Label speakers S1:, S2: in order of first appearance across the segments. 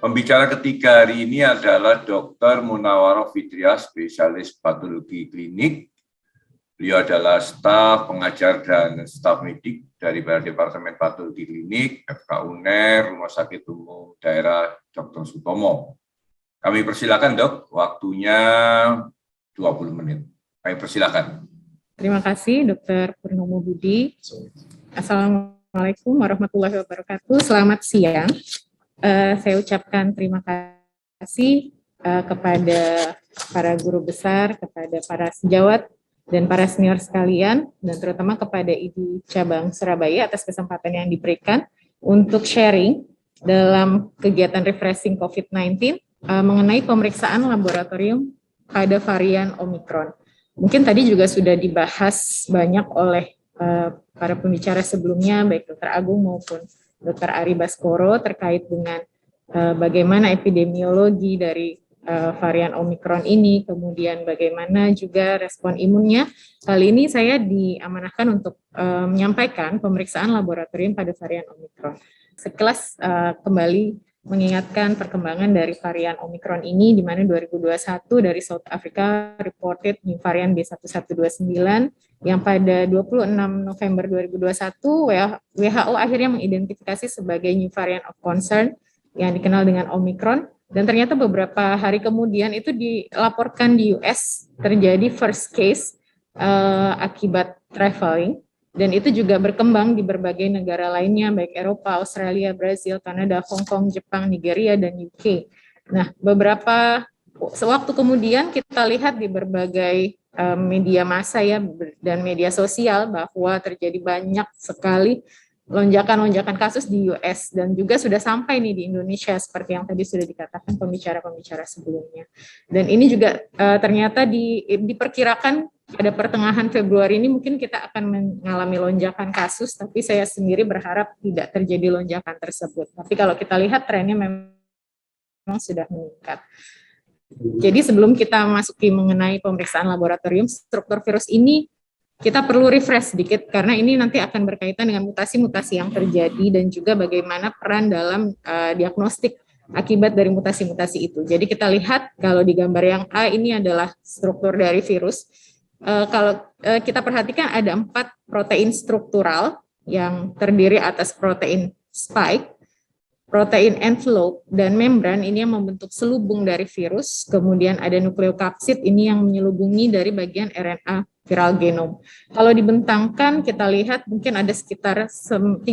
S1: Pembicara ketiga hari ini adalah Dr. Munawaroh Fitriah, spesialis patologi klinik. Beliau adalah staf pengajar dan staf medik dari Departemen Patologi Klinik, FK UNER, Rumah Sakit Umum Daerah Dr. Sutomo. Kami persilakan, Dok, waktunya 20 menit. Kami persilakan.
S2: Terima kasih, Dr. Purnomo Budi. Assalamualaikum warahmatullahi wabarakatuh. Selamat siang. Saya ucapkan terima kasih kepada para guru besar, kepada para sejawat, dan para senior sekalian, dan terutama kepada IDI Cabang Surabaya atas kesempatan yang diberikan untuk sharing dalam kegiatan refreshing COVID-19 mengenai pemeriksaan laboratorium pada varian Omikron. Mungkin tadi juga sudah dibahas banyak oleh para pembicara sebelumnya, baik Dr. Agung maupun Dr. Ari Baskoro terkait dengan bagaimana epidemiologi dari varian Omikron ini, kemudian bagaimana juga respon imunnya. Kali ini saya diamanahkan untuk menyampaikan pemeriksaan laboratorium pada varian Omikron. Sekilas kembali mengingatkan perkembangan dari varian Omikron ini, di mana 2021 dari South Africa reported new varian B1129 yang pada 26 November 2021 WHO akhirnya mengidentifikasi sebagai new variant of concern yang dikenal dengan Omikron, dan ternyata beberapa hari kemudian itu dilaporkan di US terjadi first case akibat traveling. Dan itu juga berkembang di berbagai negara lainnya, baik Eropa, Australia, Brazil, Kanada, Hong Kong, Jepang, Nigeria, dan UK. Nah, beberapa waktu kemudian kita lihat di berbagai media massa ya dan media sosial bahwa terjadi banyak sekali lonjakan-lonjakan kasus di US dan juga sudah sampai nih di Indonesia seperti yang tadi sudah dikatakan pembicara-pembicara sebelumnya. Dan ini juga ternyata diperkirakan pada pertengahan Februari ini mungkin kita akan mengalami lonjakan kasus, tapi saya sendiri berharap tidak terjadi lonjakan tersebut. Tapi kalau kita lihat trennya memang sudah meningkat. Jadi sebelum kita masuki mengenai pemeriksaan laboratorium, struktur virus ini kita perlu refresh sedikit karena ini nanti akan berkaitan dengan mutasi-mutasi yang terjadi dan juga bagaimana peran dalam diagnostik akibat dari mutasi-mutasi itu. Jadi kita lihat kalau di gambar yang A ini adalah struktur dari virus. Kalau kita perhatikan ada 4 protein struktural yang terdiri atas protein spike, protein envelope, dan membran ini yang membentuk selubung dari virus. Kemudian ada nukleokapsid ini yang menyelubungi dari bagian RNA viral genom. Kalau dibentangkan kita lihat mungkin ada sekitar 30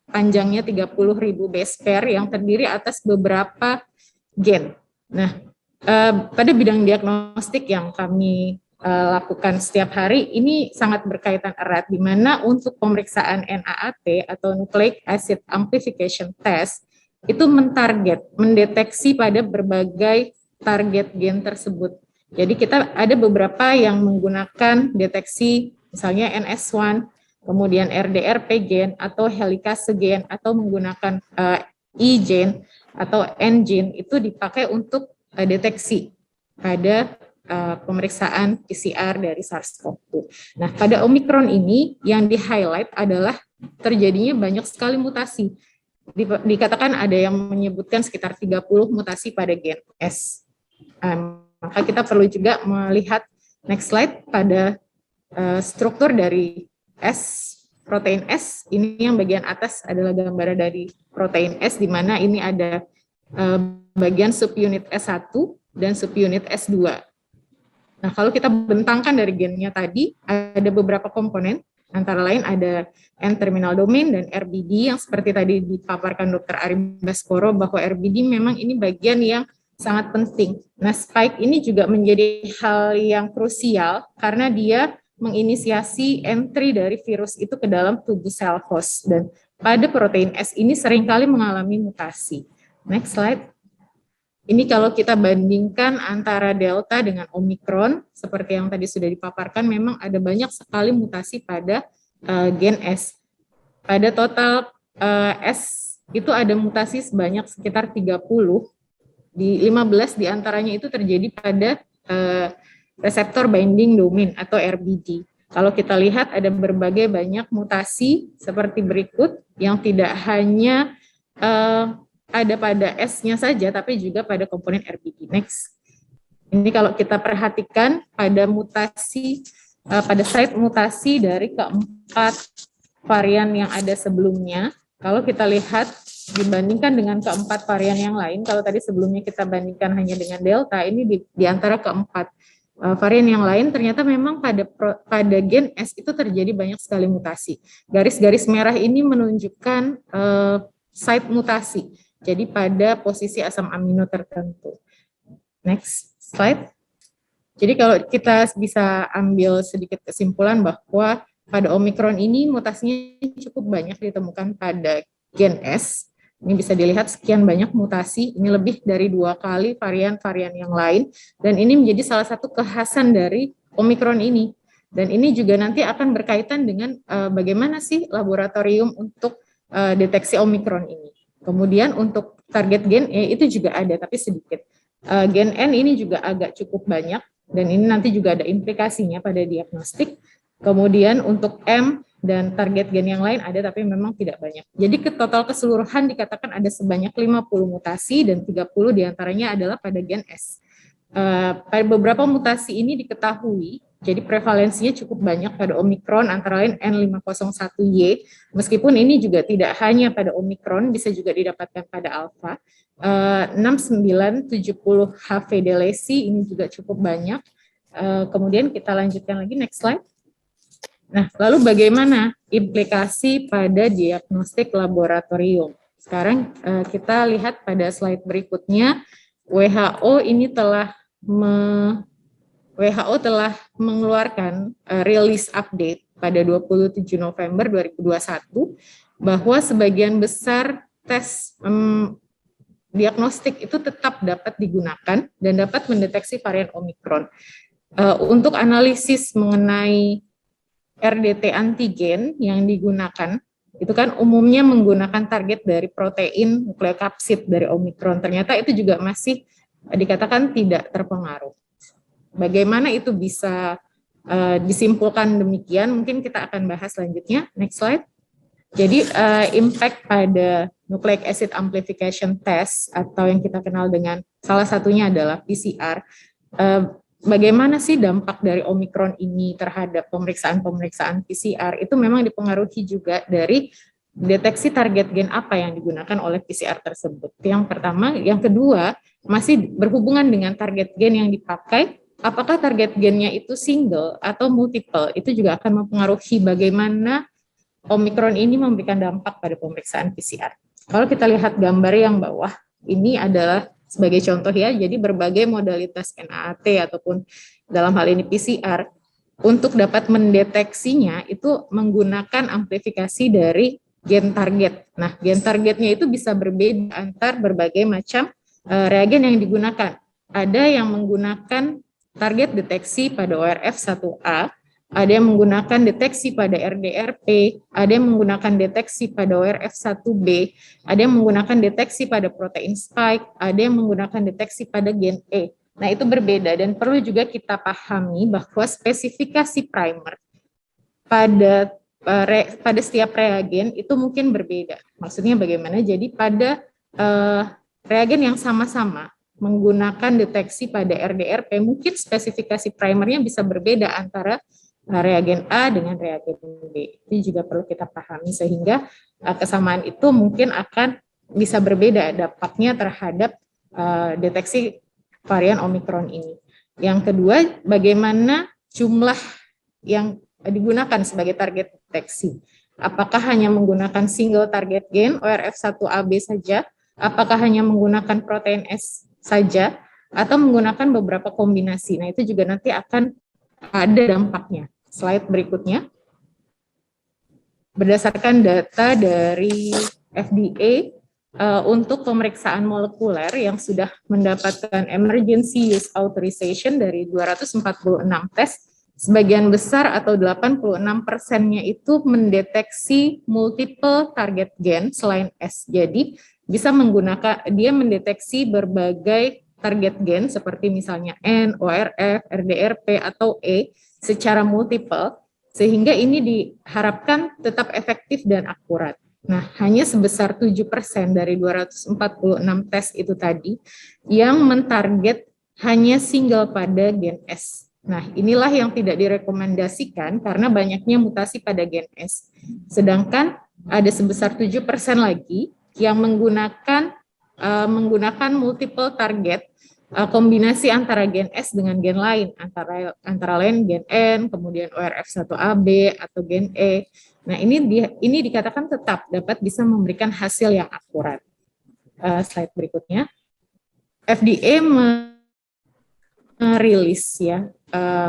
S2: panjangnya 30.000 base pair yang terdiri atas beberapa gen. Nah, pada bidang diagnostik yang kami lakukan setiap hari ini sangat berkaitan erat, di mana untuk pemeriksaan NAAT atau Nucleic Acid Amplification Test itu mendeteksi pada berbagai target gen tersebut. Jadi kita ada beberapa yang menggunakan deteksi misalnya NS1, kemudian RDRP gen atau helikase gen atau menggunakan E gen atau N gen itu dipakai untuk deteksi pada pemeriksaan PCR dari SARS-CoV-2. Nah, pada Omikron ini yang di-highlight adalah terjadinya banyak sekali mutasi. Dikatakan ada yang menyebutkan sekitar 30 mutasi pada gen S. Maka kita perlu juga melihat next slide pada struktur dari S, protein S. Ini yang bagian atas adalah gambaran dari protein S, di mana ini ada bagian subunit S1 dan subunit S2. Nah, kalau kita bentangkan dari gennya tadi, ada beberapa komponen, antara lain ada N-terminal domain dan RBD yang seperti tadi dipaparkan Dr. Ari Baskoro bahwa RBD memang ini bagian yang sangat penting. Nah, spike ini juga menjadi hal yang krusial karena dia menginisiasi entry dari virus itu ke dalam tubuh sel host. Dan pada protein S ini seringkali mengalami mutasi. Next slide. Ini kalau kita bandingkan antara Delta dengan Omikron, seperti yang tadi sudah dipaparkan, memang ada banyak sekali mutasi pada gen S. Pada total S itu ada mutasi sebanyak sekitar 30, di 15 diantaranya itu terjadi pada reseptor binding domain atau RBD. Kalau kita lihat ada berbagai banyak mutasi seperti berikut yang tidak hanya ada pada S-nya saja, tapi juga pada komponen RBD. Next. Ini kalau kita perhatikan pada mutasi, pada site mutasi dari keempat varian yang ada sebelumnya, kalau kita lihat dibandingkan dengan keempat varian yang lain, kalau tadi sebelumnya kita bandingkan hanya dengan Delta, ini di antara keempat varian yang lain ternyata memang pada gen S itu terjadi banyak sekali mutasi. Garis-garis merah ini menunjukkan site mutasi. Jadi pada posisi asam amino tertentu. Next slide. Jadi kalau kita bisa ambil sedikit kesimpulan bahwa pada Omicron ini mutasinya cukup banyak ditemukan pada gen S. Ini bisa dilihat sekian banyak mutasi, ini lebih dari 2 kali varian-varian yang lain, dan ini menjadi salah satu kekhasan dari Omicron ini. Dan ini juga nanti akan berkaitan dengan bagaimana sih laboratorium untuk deteksi Omicron ini. Kemudian untuk target gen E itu juga ada, tapi sedikit. Gen N ini juga agak cukup banyak, dan ini nanti juga ada implikasinya pada diagnostik. Kemudian untuk M dan target gen yang lain ada, tapi memang tidak banyak. Jadi total keseluruhan dikatakan ada sebanyak 50 mutasi, dan 30 diantaranya adalah pada gen S. Pada beberapa mutasi ini diketahui, jadi prevalensinya cukup banyak pada Omicron, antara lain N501Y, meskipun ini juga tidak hanya pada Omicron, bisa juga didapatkan pada Alpha. 6970 HV delesi, ini juga cukup banyak. Kemudian kita lanjutkan lagi, next slide. Nah, lalu bagaimana implikasi pada diagnostik laboratorium? Sekarang kita lihat pada slide berikutnya, WHO telah mengeluarkan rilis update pada 27 November 2021 bahwa sebagian besar tes diagnostik itu tetap dapat digunakan dan dapat mendeteksi varian Omicron. Untuk analisis mengenai RDT antigen yang digunakan, itu kan umumnya menggunakan target dari protein nukleokapsid dari Omicron. Ternyata itu juga masih dikatakan tidak terpengaruh. Bagaimana itu bisa disimpulkan demikian, mungkin kita akan bahas selanjutnya. Next slide. Jadi impact pada nucleic acid amplification test atau yang kita kenal dengan salah satunya adalah PCR. Bagaimana sih dampak dari Omicron ini terhadap pemeriksaan PCR, itu memang dipengaruhi juga dari deteksi target gen apa yang digunakan oleh PCR tersebut. Yang pertama, yang kedua masih berhubungan dengan target gen yang dipakai, apakah target gennya itu single atau multiple, itu juga akan mempengaruhi bagaimana Omicron ini memberikan dampak pada pemeriksaan PCR. Kalau kita lihat gambar yang bawah, ini adalah sebagai contoh ya, jadi berbagai modalitas NAAT ataupun dalam hal ini PCR, untuk dapat mendeteksinya itu menggunakan amplifikasi dari gen target. Nah, gen targetnya itu bisa berbeda antar berbagai macam reagen yang digunakan. Ada yang menggunakan target deteksi pada ORF1A, ada yang menggunakan deteksi pada RDRP, ada yang menggunakan deteksi pada ORF1B, ada yang menggunakan deteksi pada protein spike, ada yang menggunakan deteksi pada gen E. Nah, itu berbeda dan perlu juga kita pahami bahwa spesifikasi primer pada setiap reagen itu mungkin berbeda. Maksudnya bagaimana? Jadi pada reagen yang sama-sama menggunakan deteksi pada RDRP, mungkin spesifikasi primernya bisa berbeda antara reagen A dengan reagen B. Itu juga perlu kita pahami sehingga kesamaan itu mungkin akan bisa berbeda dampaknya terhadap deteksi varian Omicron ini. Yang kedua, bagaimana jumlah yang digunakan sebagai target deteksi. Apakah hanya menggunakan single target gen ORF1AB saja? Apakah hanya menggunakan protein S saja? Atau menggunakan beberapa kombinasi? Nah, itu juga nanti akan ada dampaknya. Slide berikutnya. Berdasarkan data dari FDA untuk pemeriksaan molekuler yang sudah mendapatkan emergency use authorization dari 246 tes, sebagian besar atau 86%-nya itu mendeteksi multiple target gen selain S. Jadi bisa menggunakan, dia mendeteksi berbagai target gen seperti misalnya N, ORF, RDRP, atau E secara multiple, sehingga ini diharapkan tetap efektif dan akurat. Nah, hanya sebesar 7% dari 246 tes itu tadi yang mentarget hanya single pada gen S. Nah, inilah yang tidak direkomendasikan karena banyaknya mutasi pada gen S. Sedangkan ada sebesar 7% lagi yang menggunakan multiple target, kombinasi antara gen S dengan gen lain, antara lain gen N, kemudian ORF1AB atau gen E. Nah, ini dikatakan tetap dapat bisa memberikan hasil yang akurat. Slide berikutnya. FDA merilis ya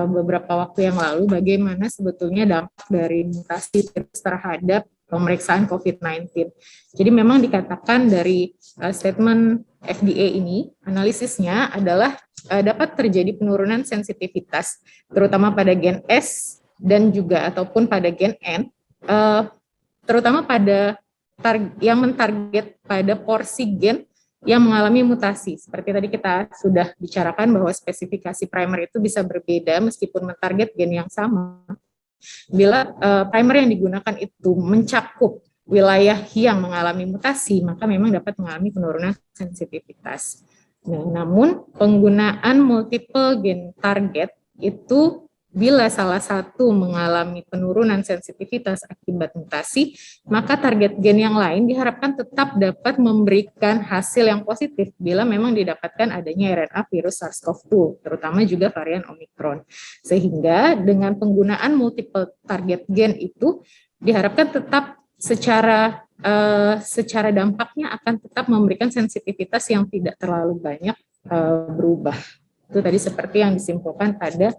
S2: beberapa waktu yang lalu bagaimana sebetulnya dampak dari mutasi virus terhadap pemeriksaan COVID-19. Jadi memang dikatakan dari statement FDA ini, analisisnya adalah dapat terjadi penurunan sensitivitas, terutama pada gen S dan juga ataupun pada gen N, terutama pada yang mentarget pada porsi gen yang mengalami mutasi. Seperti tadi kita sudah bicarakan bahwa spesifikasi primer itu bisa berbeda meskipun mentarget gen yang sama. Bila primer yang digunakan itu mencakup wilayah yang mengalami mutasi, maka memang dapat mengalami penurunan sensitivitas. Nah, namun penggunaan multiple gen target itu bila salah satu mengalami penurunan sensitivitas akibat mutasi, maka target gen yang lain diharapkan tetap dapat memberikan hasil yang positif bila memang didapatkan adanya RNA virus SARS-CoV-2, terutama juga varian Omicron. Sehingga dengan penggunaan multiple target gen itu diharapkan tetap secara dampaknya akan tetap memberikan sensitivitas yang tidak terlalu banyak berubah. Itu tadi seperti yang disimpulkan pada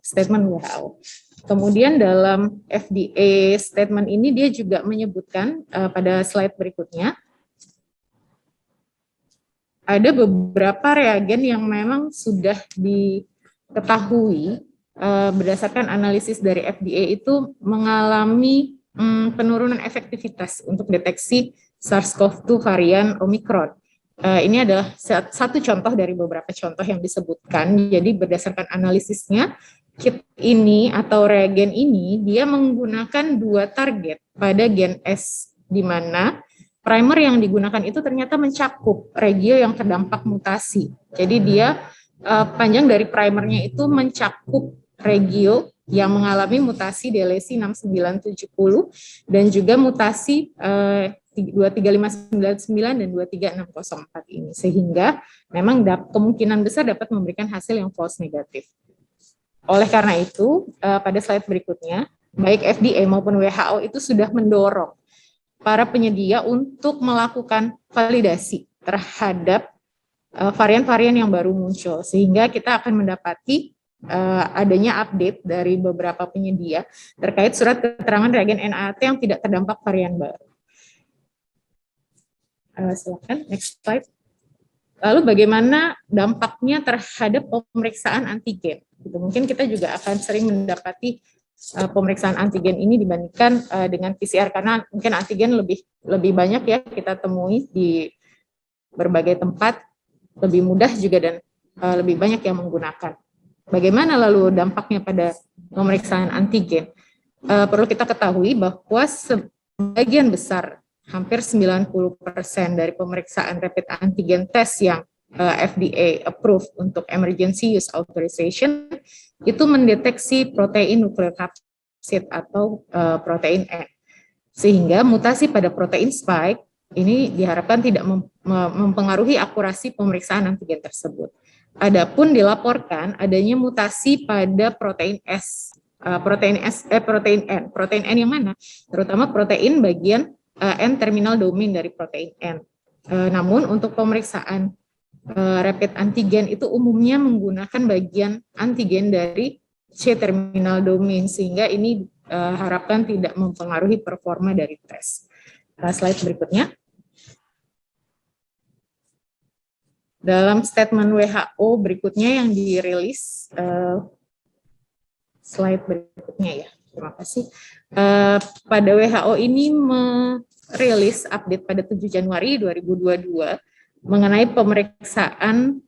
S2: statement WHO. Kemudian dalam FDA statement ini dia juga menyebutkan pada slide berikutnya, ada beberapa reagen yang memang sudah diketahui berdasarkan analisis dari FDA itu mengalami penurunan efektivitas untuk deteksi SARS-CoV-2 varian Omicron. Ini adalah satu contoh dari beberapa contoh yang disebutkan. Jadi berdasarkan analisisnya, kit ini atau reagen ini dia menggunakan 2 target pada gen S, di mana primer yang digunakan itu ternyata mencakup regio yang terdampak mutasi. Jadi dia panjang dari primernya itu mencakup regio yang mengalami mutasi delesi 6970 dan juga mutasi 23599 dan 23604 ini, sehingga memang kemungkinan besar dapat memberikan hasil yang false negatif. Oleh karena itu, pada slide berikutnya, baik FDA maupun WHO itu sudah mendorong para penyedia untuk melakukan validasi terhadap varian-varian yang baru muncul, sehingga kita akan mendapati adanya update dari beberapa penyedia terkait surat keterangan reagen NAT yang tidak terdampak varian baru. Silakan, next slide. Lalu bagaimana dampaknya terhadap pemeriksaan antigen? Mungkin kita juga akan sering mendapati pemeriksaan antigen ini dibandingkan dengan PCR, karena mungkin antigen lebih banyak ya kita temui di berbagai tempat, lebih mudah juga dan lebih banyak yang menggunakan. Bagaimana lalu dampaknya pada pemeriksaan antigen? Perlu kita ketahui bahwa sebagian besar, hampir 90% dari pemeriksaan rapid antigen test yang FDA approved untuk emergency use authorization itu mendeteksi protein nukleokapsid atau protein N. Sehingga mutasi pada protein spike ini diharapkan tidak mempengaruhi akurasi pemeriksaan antigen tersebut. Adapun dilaporkan adanya mutasi pada protein S, protein N. Protein N yang mana? Terutama protein bagian N-terminal domain dari protein N. Namun untuk pemeriksaan rapid antigen itu umumnya menggunakan bagian antigen dari C-terminal domain, sehingga ini harapkan tidak mempengaruhi performa dari tes. Slide berikutnya. Dalam statement WHO berikutnya yang dirilis, slide berikutnya ya. Terima kasih. Pada WHO ini merilis update pada 7 Januari 2022 mengenai pemeriksaan,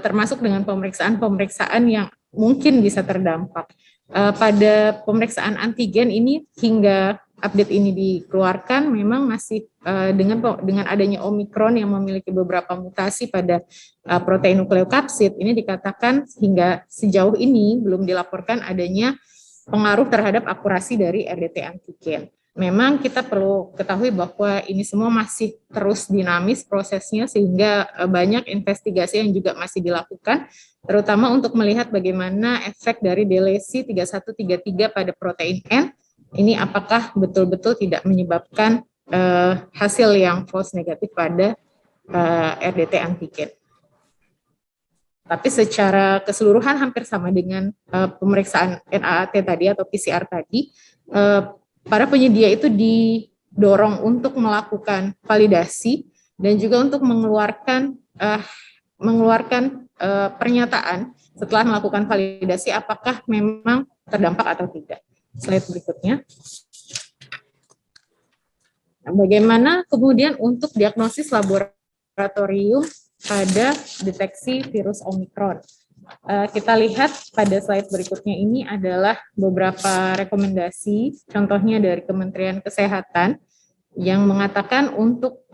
S2: termasuk dengan pemeriksaan yang mungkin bisa terdampak. Pada pemeriksaan antigen ini hingga update ini dikeluarkan memang masih dengan adanya Omikron yang memiliki beberapa mutasi pada protein nukleokapsid, ini dikatakan hingga sejauh ini belum dilaporkan adanya pengaruh terhadap akurasi dari RDT antigen. Memang kita perlu ketahui bahwa ini semua masih terus dinamis prosesnya, sehingga banyak investigasi yang juga masih dilakukan, terutama untuk melihat bagaimana efek dari delesi 3133 pada protein N, ini apakah betul-betul tidak menyebabkan hasil yang false negatif pada RDT antigen. Tapi secara keseluruhan hampir sama dengan pemeriksaan NAAT tadi atau PCR tadi, para penyedia itu didorong untuk melakukan validasi dan juga untuk mengeluarkan pernyataan setelah melakukan validasi apakah memang terdampak atau tidak. Slide berikutnya. Nah, bagaimana kemudian untuk diagnosis laboratorium pada deteksi virus Omikron? Kita lihat pada slide berikutnya ini adalah beberapa rekomendasi, contohnya dari Kementerian Kesehatan yang mengatakan untuk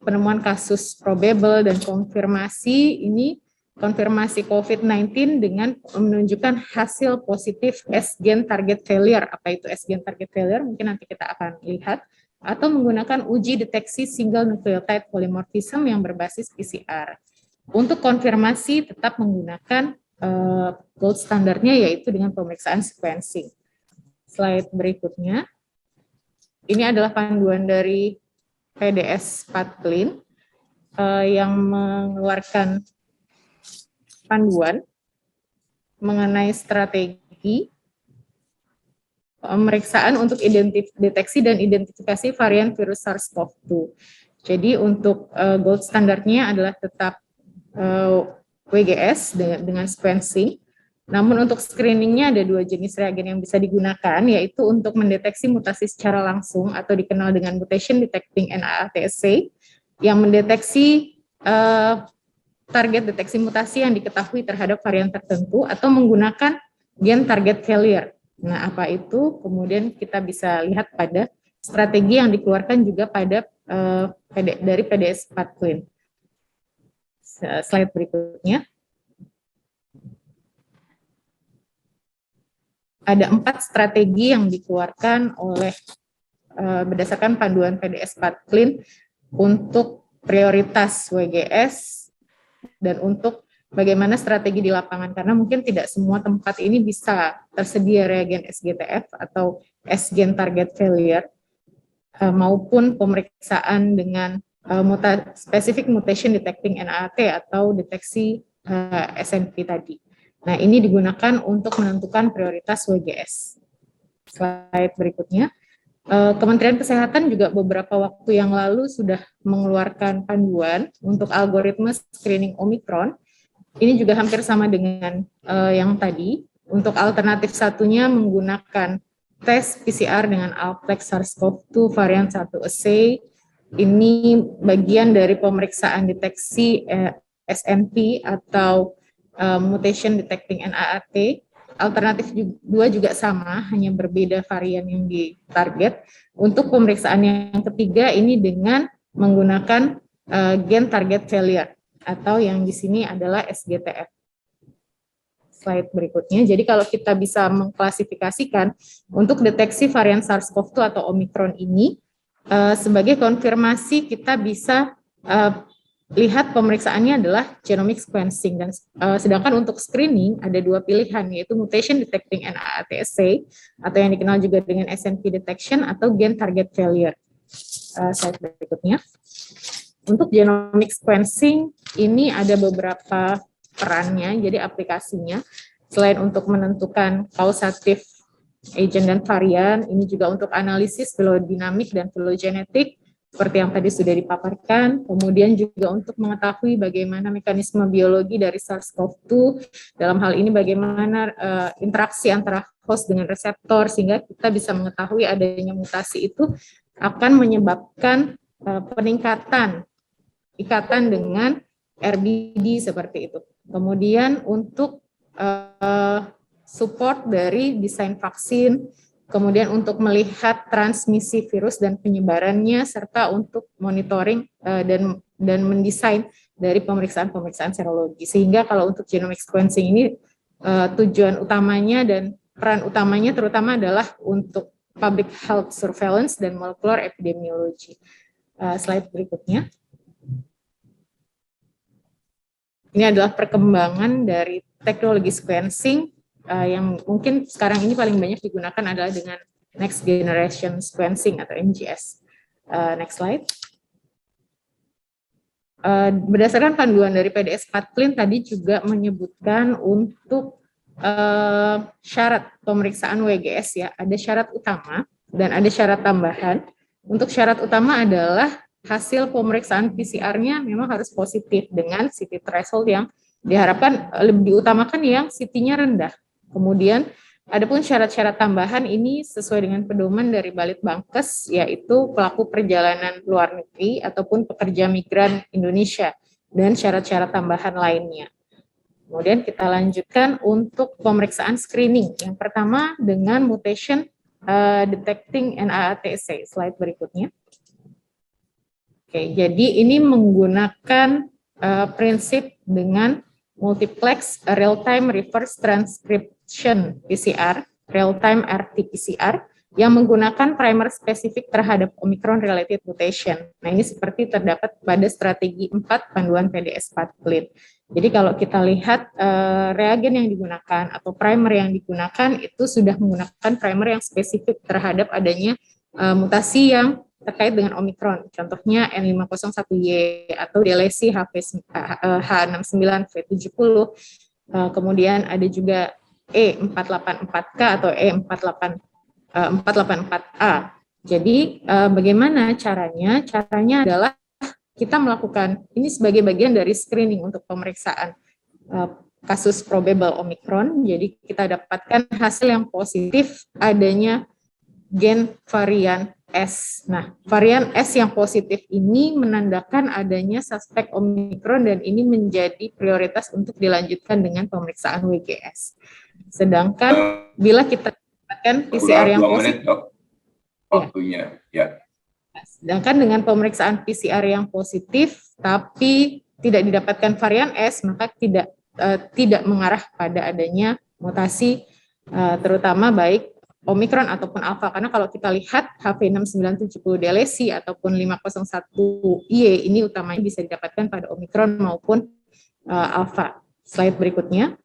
S2: penemuan kasus probable dan konfirmasi ini konfirmasi COVID-19 dengan menunjukkan hasil positif S-gen target failure. Apa itu S-gen target failure? Mungkin nanti kita akan lihat. Atau menggunakan uji deteksi single nucleotide polymorphism yang berbasis PCR. Untuk konfirmasi tetap menggunakan gold standarnya yaitu dengan pemeriksaan sequencing. Slide berikutnya. Ini adalah panduan dari PDS Patklin yang mengeluarkan panduan mengenai strategi pemeriksaan untuk deteksi dan identifikasi varian virus SARS-CoV-2. Jadi untuk gold standarnya adalah tetap WGS dengan sequencing. Namun untuk screeningnya ada dua jenis reagen yang bisa digunakan, yaitu untuk mendeteksi mutasi secara langsung atau dikenal dengan mutation detecting NAAT assay, yang mendeteksi target deteksi mutasi yang diketahui terhadap varian tertentu, atau menggunakan gen target failure. Nah, apa itu? Kemudian kita bisa lihat pada strategi yang dikeluarkan juga pada dari PDS Patklin. Slide berikutnya. Ada 4 strategi yang dikeluarkan oleh berdasarkan panduan PDS Patklin untuk prioritas WGS dan untuk bagaimana strategi di lapangan, karena mungkin tidak semua tempat ini bisa tersedia reagen SGTF atau S-gen target failure maupun pemeriksaan dengan specific mutation detecting NAAT atau deteksi SNP tadi. Nah, ini digunakan untuk menentukan prioritas WGS. Slide berikutnya. Kementerian Kesehatan juga beberapa waktu yang lalu sudah mengeluarkan panduan untuk algoritma screening Omikron. Ini juga hampir sama dengan yang tadi. Untuk alternatif satunya menggunakan tes PCR dengan Alplex SARS-CoV-2 varian 1 assay. Ini bagian dari pemeriksaan deteksi SNP atau mutation detecting NAAT. Alternatif 2 juga sama, hanya berbeda varian yang ditarget. Untuk pemeriksaan yang ketiga ini dengan menggunakan gen target failure atau yang di sini adalah SGTF. Slide berikutnya. Jadi kalau kita bisa mengklasifikasikan untuk deteksi varian SARS-CoV-2 atau Omikron ini, sebagai konfirmasi kita bisa lihat pemeriksaannya adalah genomic sequencing, dan sedangkan untuk screening ada 2 pilihan, yaitu mutation detecting NAAT assay atau yang dikenal juga dengan SNP detection atau gen target failure. Slide berikutnya. Untuk genomic sequencing ini ada beberapa perannya, jadi aplikasinya selain untuk menentukan kausatif agent dan varian, ini juga untuk analisis filodinamik dan filogenetik seperti yang tadi sudah dipaparkan, kemudian juga untuk mengetahui bagaimana mekanisme biologi dari SARS-CoV-2, dalam hal ini bagaimana interaksi antara host dengan reseptor, sehingga kita bisa mengetahui adanya mutasi itu akan menyebabkan peningkatan ikatan dengan RBD seperti itu. Kemudian untuk support dari desain vaksin, kemudian untuk melihat transmisi virus dan penyebarannya, serta untuk monitoring dan mendesain dari pemeriksaan-pemeriksaan serologi. Sehingga kalau untuk genomic sequencing ini tujuan utamanya dan peran utamanya terutama adalah untuk public health surveillance dan molecular epidemiology. Slide berikutnya. Ini adalah perkembangan dari teknologi sequencing yang mungkin sekarang ini paling banyak digunakan adalah dengan next generation sequencing atau NGS. Next slide. Berdasarkan panduan dari PDS 4 Clean tadi juga menyebutkan untuk syarat pemeriksaan WGS ya, ada syarat utama dan ada syarat tambahan. Untuk syarat utama adalah hasil pemeriksaan PCR-nya memang harus positif dengan CT threshold yang diharapkan lebih diutamakan yang CT-nya rendah. Kemudian adapun syarat-syarat tambahan ini sesuai dengan pedoman dari Balitbangkes, yaitu pelaku perjalanan luar negeri ataupun pekerja migran Indonesia dan syarat-syarat tambahan lainnya. Kemudian kita lanjutkan untuk pemeriksaan screening. Yang pertama dengan mutation detecting NAATC. Slide berikutnya. Oke, jadi ini menggunakan prinsip dengan multiplex real-time reverse transcription PCR, real-time RT-PCR, yang menggunakan primer spesifik terhadap Omicron-related mutation. Nah, ini seperti terdapat pada strategi 4 panduan PDS 4 Clean. Jadi kalau kita lihat reagen yang digunakan atau primer yang digunakan itu sudah menggunakan primer yang spesifik terhadap adanya mutasi yang terkait dengan Omicron. Contohnya N501Y atau DLC H69V70. Kemudian ada juga E484K atau E484A. Jadi bagaimana caranya? Caranya adalah kita melakukan ini sebagai bagian dari screening untuk pemeriksaan kasus probable Omicron. Jadi kita dapatkan hasil yang positif adanya gen varian S. Nah, varian S yang positif ini menandakan adanya suspek Omicron dan ini menjadi prioritas untuk dilanjutkan dengan pemeriksaan WGS. Sedangkan bila kita dapatkan PCR yang positif,
S1: waktunya, ya.
S2: Sedangkan dengan pemeriksaan PCR yang positif, tapi tidak didapatkan varian S, maka tidak mengarah pada adanya mutasi, terutama baik Omicron ataupun Alpha. Karena kalau kita lihat H6970 DLC ataupun 501Y ini utamanya bisa didapatkan pada Omicron maupun Alpha. Slide berikutnya.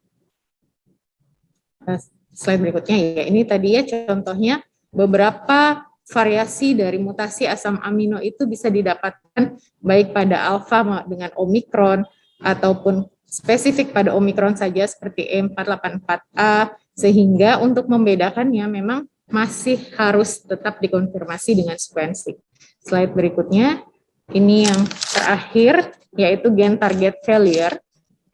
S2: Slide berikutnya ya, ini tadi ya contohnya beberapa variasi dari mutasi asam amino itu bisa didapatkan baik pada alfa dengan Omicron ataupun spesifik pada Omicron saja seperti E484A, sehingga untuk membedakannya memang masih harus tetap dikonfirmasi dengan sequencing. Slide berikutnya, ini yang terakhir yaitu gen target failure.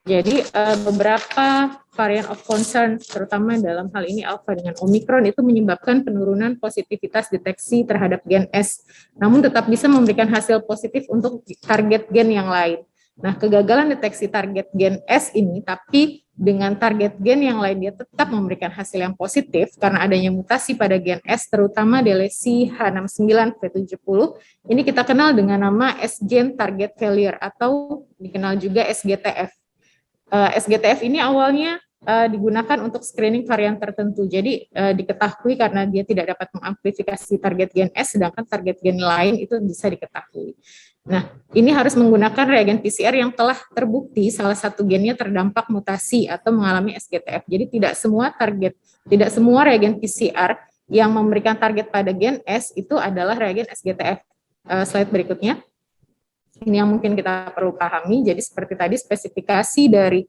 S2: Jadi beberapa varian of concern, terutama dalam hal ini alpha dengan Omicron, itu menyebabkan penurunan positivitas deteksi terhadap gen S, namun tetap bisa memberikan hasil positif untuk target gen yang lain. Nah, kegagalan deteksi target gen S ini, tapi dengan target gen yang lain dia tetap memberikan hasil yang positif karena adanya mutasi pada gen S, terutama DLC H69V70, ini kita kenal dengan nama S-gen target failure atau dikenal juga SGTF. SGTF ini awalnya digunakan untuk screening varian tertentu. Jadi diketahui karena dia tidak dapat mengamplifikasi target gen S, sedangkan target gen lain itu bisa diketahui. Nah, ini harus menggunakan reagen PCR yang telah terbukti salah satu gennya terdampak mutasi atau mengalami SGTF. Jadi tidak semua reagen PCR yang memberikan target pada gen S itu adalah reagen SGTF. Slide berikutnya. Ini yang mungkin kita perlu pahami. Jadi seperti tadi spesifikasi dari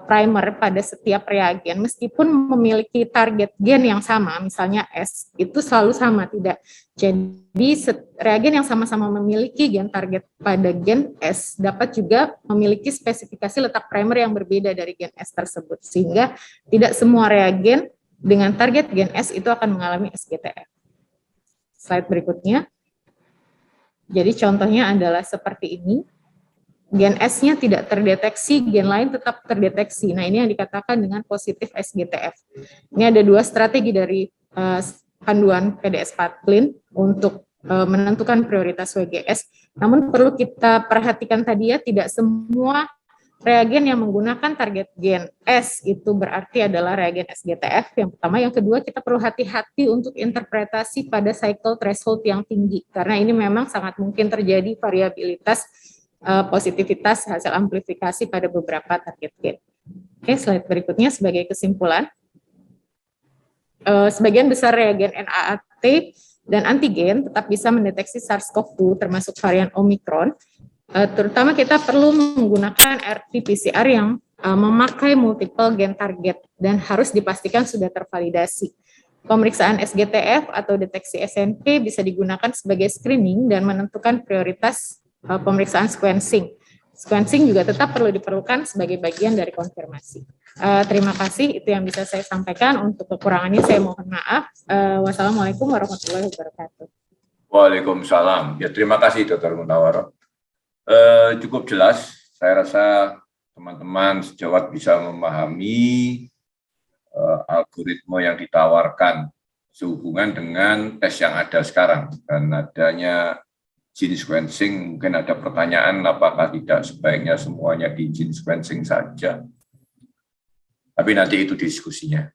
S2: primer pada setiap reagen meskipun memiliki target gen yang sama, misalnya S, itu selalu sama, tidak. Jadi reagen yang sama-sama memiliki gen target pada gen S dapat juga memiliki spesifikasi letak primer yang berbeda dari gen S tersebut, sehingga tidak semua reagen dengan target gen S itu akan mengalami SGTF. Slide berikutnya. Jadi contohnya adalah seperti ini, gen S-nya tidak terdeteksi, gen lain tetap terdeteksi. Nah, ini yang dikatakan dengan positif SGTF. Ini ada dua strategi dari panduan PDS Patlin untuk menentukan prioritas WGS. Namun perlu kita perhatikan tadi ya, tidak semua reagen yang menggunakan target gen S itu berarti adalah reagen SGTF. Yang pertama, yang kedua kita perlu hati-hati untuk interpretasi pada cycle threshold yang tinggi karena ini memang sangat mungkin terjadi variabilitas positivitas hasil amplifikasi pada beberapa target gen. Oke, slide berikutnya sebagai kesimpulan. Sebagian besar reagen NAAT dan antigen tetap bisa mendeteksi SARS-CoV-2 termasuk varian Omicron. Terutama kita perlu menggunakan RT-PCR yang memakai multiple gen target dan harus dipastikan sudah tervalidasi. Pemeriksaan SGTF atau deteksi SNP bisa digunakan sebagai screening dan menentukan prioritas pemeriksaan sequencing. Sequencing juga tetap perlu diperlukan sebagai bagian dari konfirmasi. Terima kasih, itu yang bisa saya sampaikan. Untuk kekurangannya saya mohon maaf. Wassalamualaikum warahmatullahi wabarakatuh.
S1: Waalaikumsalam. Ya, terima kasih Dr. Munawaroh. Cukup jelas, saya rasa teman-teman sejawat bisa memahami algoritma yang ditawarkan sehubungan dengan tes yang ada sekarang. Dan adanya gene sequencing, mungkin ada pertanyaan apakah tidak sebaiknya semuanya di gene sequencing saja. Tapi nanti itu diskusinya.